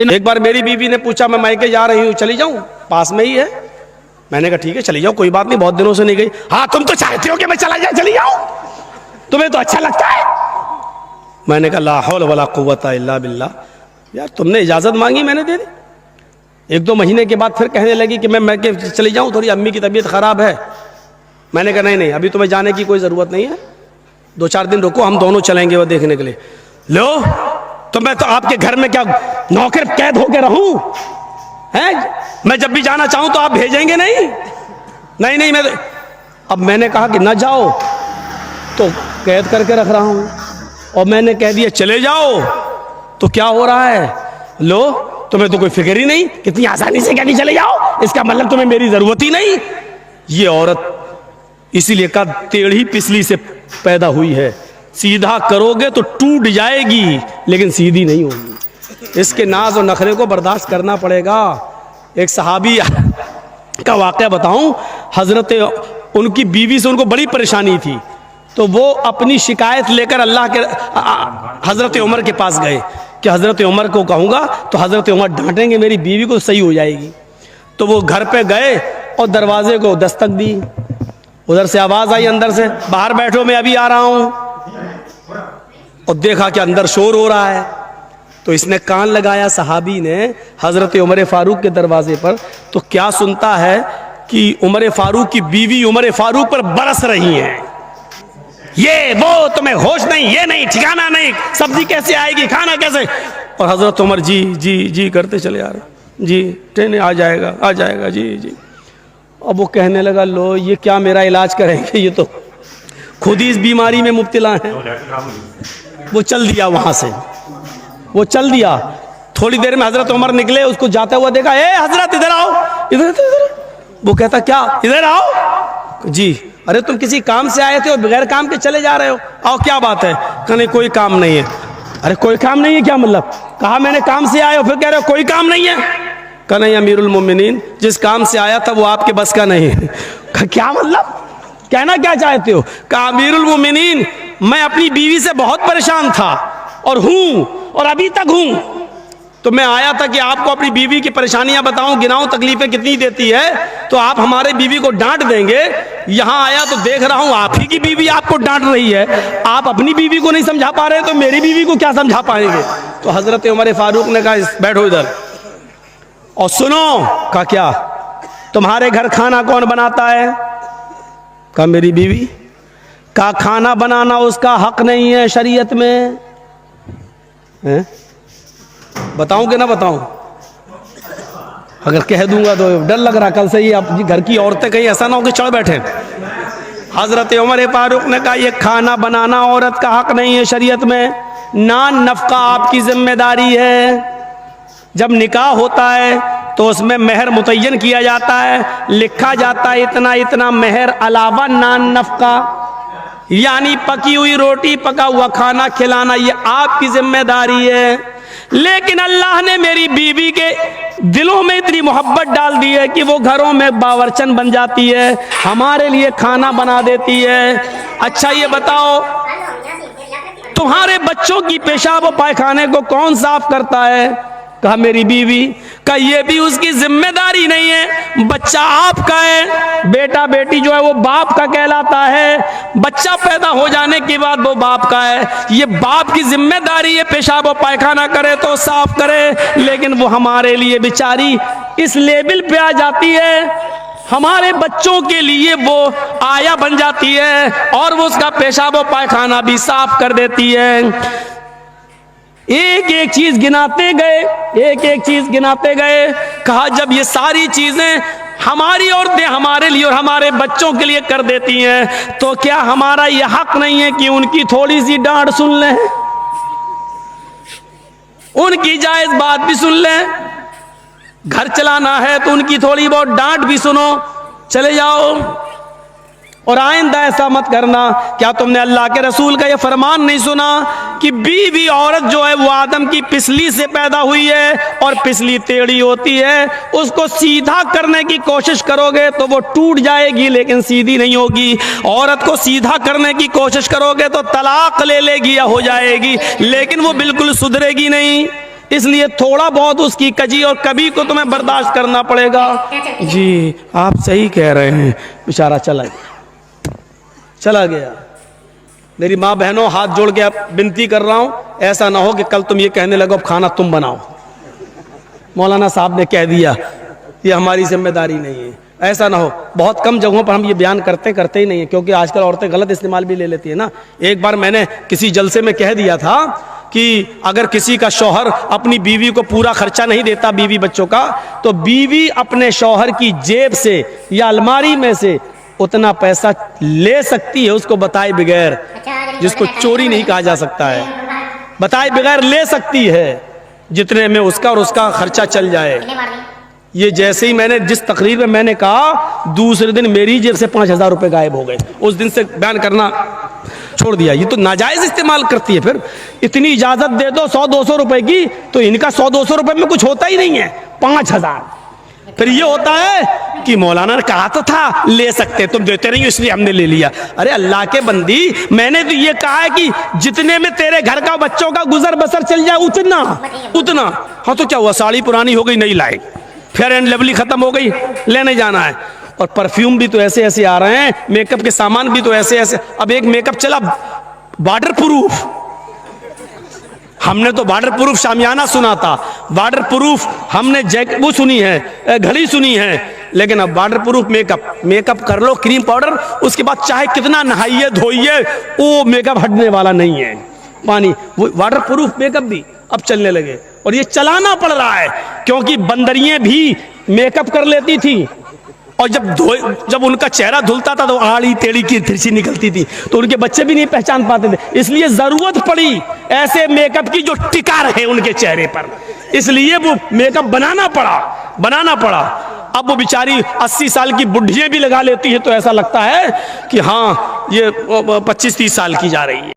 एक बार मेरी बीवी ने पूछा मैं मायके जा रही हूँ, चली जाऊँ, पास में ही है। मैंने कहा ठीक है चली जाओ, कोई बात नहीं, बहुत दिनों से नहीं गई। हाँ तुम तो चाहते हो कि मैं चला जाए, चली जाऊँ, तुम्हें तो अच्छा लगता है। मैंने कहा ला हौल वला कुव्वता इल्ला बिल्लाह, यार तुमने इजाज़त मांगी मैंने दे दी। 1-2 महीने के बाद फिर कहने लगी कि मैं के चली जाऊँ, थोड़ी अम्मी की तबीयत ख़राब है। मैंने कहा नहीं अभी तुम्हें जाने की कोई ज़रूरत नहीं है, 2-4 दिन रुको, हम दोनों चलेंगे वो देखने के लिए। लो तो मैं तो आपके घर में क्या नौकर कैद होकर रहूं हैं? मैं जब भी जाना चाहूं तो आप भेजेंगे नहीं? नहीं मैं तो, अब मैंने कहा कि ना जाओ तो कैद करके रख रहा हूं, और मैंने कह दिया चले जाओ तो क्या हो रहा है? लो तुम्हें तो कोई फिक्र ही नहीं, कितनी आसानी से कहती चले जाओ, इसका मतलब तुम्हें मेरी जरूरत ही नहीं। ये औरत इसीलिए का टेढ़ी पिछली से पैदा हुई है, सीधा करोगे तो टूट जाएगी लेकिन सीधी नहीं होगी। इसके नाज और नखरे को बर्दाश्त करना पड़ेगा। एक सहाबी का वाक़या बताऊं, हजरत उनकी बीवी से उनको बड़ी परेशानी थी, तो वो अपनी शिकायत लेकर अल्लाह के हजरत उमर के पास गए कि हजरत उमर को कहूँगा तो हजरत उमर डांटेंगे, मेरी बीवी को सही हो जाएगी। तो वो घर पे गए और दरवाजे को दस्तक दी, उधर से आवाज़ आई अंदर से, बाहर बैठो मैं अभी आ रहा हूँ। और देखा कि अंदर शोर हो रहा है, तो इसने कान लगाया सहाबी ने हजरत उमर फारूक के दरवाजे पर, तो क्या सुनता है कि उमर फारूक की बीवी उमर फारूक पर बरस रही हैं, ये वो तुम्हें होश नहीं, ये नहीं, ठिकाना नहीं, सब्जी कैसे आएगी, खाना कैसे। और हजरत उमर जी जी जी करते चले आ रहे, जी ट्रेन आ जाएगा जी जी। अब वो कहने लगा लो ये क्या मेरा इलाज करेंगे, ये तो खुद ही इस बीमारी में मुब्तला है। वो चल दिया वहां से, वो चल दिया। थोड़ी देर में हजरत उमर निकले, उसको जाता हुआ देखा, ए हजरत इधर आओ, इधर। वो कहता क्या, इधर आओ। जी अरे तुम किसी काम से आए थे और बगैर काम के चले जा रहे हो, आओ क्या बात है? कहने कोई काम नहीं है। अरे कोई काम नहीं है क्या मतलब? कहा मैंने काम से आए हो, फिर कह रहे हो कोई काम नहीं है। कहा नहीं अमीरुल मोमिनीन, जिस काम से आया था वो आपके बस का नहीं है। क्या मतलब, कहना क्या चाहते हो? कहा अमीरुल मोमिनीन, मैं अपनी बीवी से बहुत परेशान था और हूं और अभी तक हूं, तो मैं आया था कि आपको अपनी बीवी की परेशानियां बताऊं, गिनाऊं तकलीफें कितनी देती है, तो आप हमारे बीवी को डांट देंगे। यहां आया तो देख रहा हूं आप ही की बीवी आपको डांट रही है, आप अपनी बीवी को नहीं समझा पा रहे तो मेरी बीवी को क्या समझा पाएंगे? तो हजरत उमर फारूक ने कहा बैठो इधर और सुनो। कहा क्या, तुम्हारे घर खाना कौन बनाता है? कहा मेरी बीवी। कहा खाना बनाना उसका हक नहीं है शरीयत में है? बताऊं कि ना बताऊं? अगर कह दूंगा तो डर लग रहा कल से ही आप घर की औरतें कहीं ऐसा ना हो कि चढ़ बैठे। हजरत उमर फारूक ने कहा ये खाना बनाना औरत का हक नहीं है शरीयत में, नान नफका आपकी जिम्मेदारी है। जब निकाह होता है तो उसमें मेहर मुतय्यन किया जाता है, लिखा जाता है इतना इतना मेहर अलावा नान नफका, यानी पकी हुई रोटी पका हुआ खाना खिलाना ये आपकी जिम्मेदारी है। लेकिन अल्लाह ने मेरी बीवी के दिलों में इतनी मोहब्बत डाल दी है कि वो घरों में बावर्चन बन जाती है, हमारे लिए खाना बना देती है। अच्छा ये बताओ तुम्हारे बच्चों की पेशाब और पायखाने को कौन साफ करता है? कहा मेरी बीवी। कहा ये भी उसकी जिम्मेदारी नहीं है, बच्चा आपका है, बेटा बेटी जो है वो बाप का कहलाता है, बच्चा पैदा हो जाने के बाद वो बाप का है, ये बाप की जिम्मेदारी है पेशाब और पायखाना करे तो साफ करे। लेकिन वो हमारे लिए बेचारी इस लेवल पे आ जाती है, हमारे बच्चों के लिए वो आया बन जाती है और वो उसका पेशाब और पायखाना भी साफ कर देती है। एक एक चीज गिनाते गए, कहा जब ये सारी चीजें हमारी औरतें हमारे लिए और हमारे बच्चों के लिए कर देती हैं, तो क्या हमारा यह हक नहीं है कि उनकी थोड़ी सी डांट सुन लें, उनकी जायज बात भी सुन लें? घर चलाना है तो उनकी थोड़ी बहुत डांट भी सुनो, चले जाओ। और आइंदा ऐसा मत करना। क्या तुमने अल्लाह के रसूल का यह फरमान नहीं सुना कि बीवी औरत जो है वो आदम की पिछली से पैदा हुई है और पिछली टेढ़ी होती है, उसको सीधा करने की कोशिश करोगे तो वो टूट जाएगी लेकिन सीधी नहीं होगी। औरत को सीधा करने की कोशिश करोगे तो तलाक ले लेगी या हो जाएगी, लेकिन वो बिल्कुल सुधरेगी नहीं। इसलिए थोड़ा बहुत उसकी कजी और कभी को तुम्हें बर्दाश्त करना पड़ेगा। जी आप सही कह रहे हैं। बेचारा चला गया। मेरी माँ बहनों, हाथ जोड़ के अब विनती कर रहा हूं, ऐसा ना हो कि कल तुम ये कहने लगो अब खाना तुम बनाओ, मौलाना साहब ने कह दिया, ये हमारी जिम्मेदारी नहीं है। ऐसा ना हो। बहुत कम जगहों पर हम ये बयान करते ही नहीं है, क्योंकि आजकल औरतें गलत इस्तेमाल भी ले लेती है ना। एक बार मैंने किसी जलसे में कह दिया था कि अगर किसी का शौहर अपनी बीवी को पूरा खर्चा नहीं देता, बीवी बच्चों का, तो बीवी अपने शौहर की जेब से या अलमारी में से उतना पैसा ले सकती है, उसको बताए बगैर, जिसको चोरी नहीं कहा जा सकता है, बताए बगैर ले सकती है, जितने में उसका और उसका खर्चा चल जाए। ये जैसे ही मैंने जिस तकरीर में मैंने कहा, दूसरे दिन मेरी जेब से 5,000 रुपए गायब हो गए। उस दिन से बयान करना छोड़ दिया। ये तो नाजायज इस्तेमाल करती है। फिर इतनी इजाजत दे दो 100-200 रुपए की, तो इनका 100-200 रुपए में कुछ होता ही नहीं है, 5,000। फिर ये होता है कि मौलाना ने कहा तो था ले सकते, तुम देते नहीं हो इसलिए हमने ले लिया। अरे अल्लाह के बंदी, मैंने तो ये कहा है कि जितने में तेरे घर का बच्चों का गुजर बसर चल जाए उतना। हाँ तो क्या हुआ, साड़ी पुरानी हो गई नहीं लाए, फेयर एंड लवली खत्म हो गई, लेने जाना है। और परफ्यूम भी तो ऐसे ऐसे आ रहे हैं, मेकअप के सामान भी तो ऐसे ऐसे। अब एक मेकअप चला वाटर प्रूफ, हमने तो वाटर प्रूफ शामियाना सुना था, वाटर प्रूफ हमने जैकेट वो सुनी है, घड़ी सुनी है, लेकिन अब वाटर प्रूफ मेकअप कर लो, क्रीम पाउडर, उसके बाद चाहे कितना नहाइए धोइए, वो मेकअप हटने वाला नहीं है। पानी वो वाटर प्रूफ मेकअप भी अब चलने लगे, और ये चलाना पड़ रहा है, क्योंकि बंदरियां भी मेकअप कर लेती थी, और जब उनका चेहरा धुलता था तो आड़ी टेढ़ी की तिरछी निकलती थी, तो उनके बच्चे भी नहीं पहचान पाते थे। इसलिए जरूरत पड़ी ऐसे मेकअप की जो टिका रहे उनके चेहरे पर, इसलिए वो मेकअप बनाना पड़ा। अब वो बेचारी 80 साल की बुढ़ियां भी लगा लेती है, तो ऐसा लगता है कि हाँ ये 25-30 साल की जा रही है।